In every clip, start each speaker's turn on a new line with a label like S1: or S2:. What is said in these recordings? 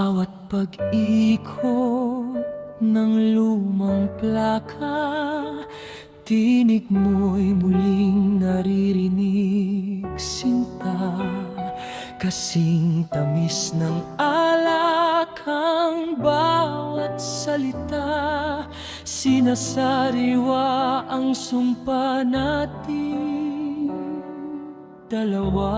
S1: bawat pag-ikot ng lumang plaka, tinig mo'y muling naririnig, sinta. Kasing tamis ng alak ang bawat salita, sinasariwa ang sumpa natin dalawa.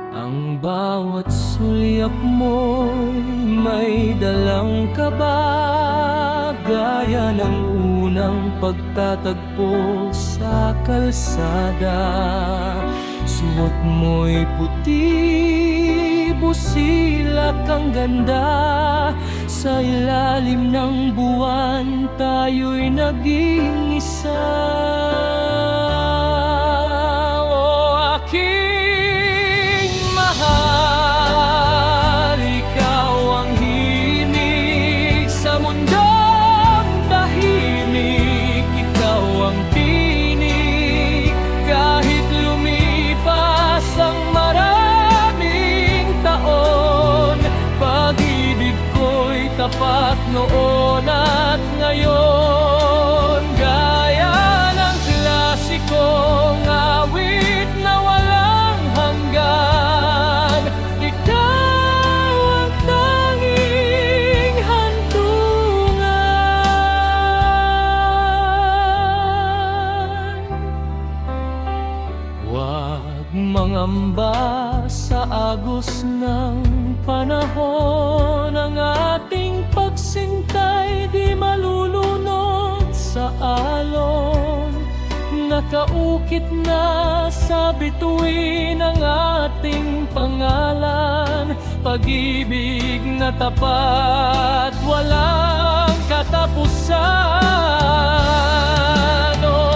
S1: Ang bawat sulyap mo'y may dalang kaba, gaya ng unang pagtatagpo sa kalsada. Suot mo'y puti, busilak ang ganda. Sa ilalim ng buwan, tayo'y naging isa. O aking mahal, ikaw ang himig sa mundong tahimik. Ikaw ang tinig kahit lumipas ang maraming taon. Pag-ibig ko'y tapat noon at ngayon, gaya ng klasikong awit na walang hanggan. Ikaw ang tanging hantungan. Huwag mangamba sa agos ng panahon, ang ating pagsintay di malulunod sa alon. Nakaukit na sa bituin ang ating pangalan, pag-ibig na tapat, walang katapusan. O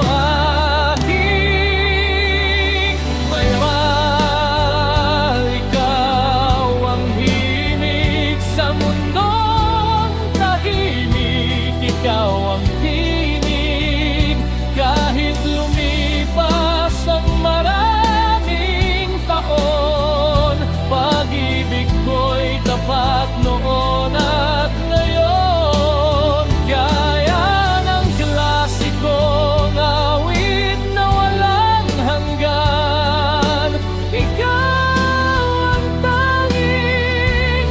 S1: aking mahal, ikaw ang himig sa mundong tahimik. Ikaw ang tinig kahit lumipas ang maraming taon. Pag-ibig ko'y tapat noon at ngayon, gaya ng klasikong awit na walang hanggan. Ikaw ang tanging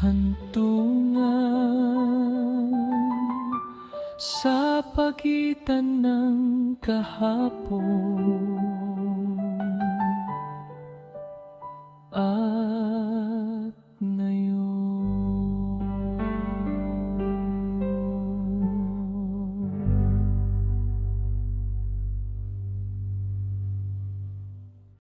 S1: hantungan sa pagitan ng kahapon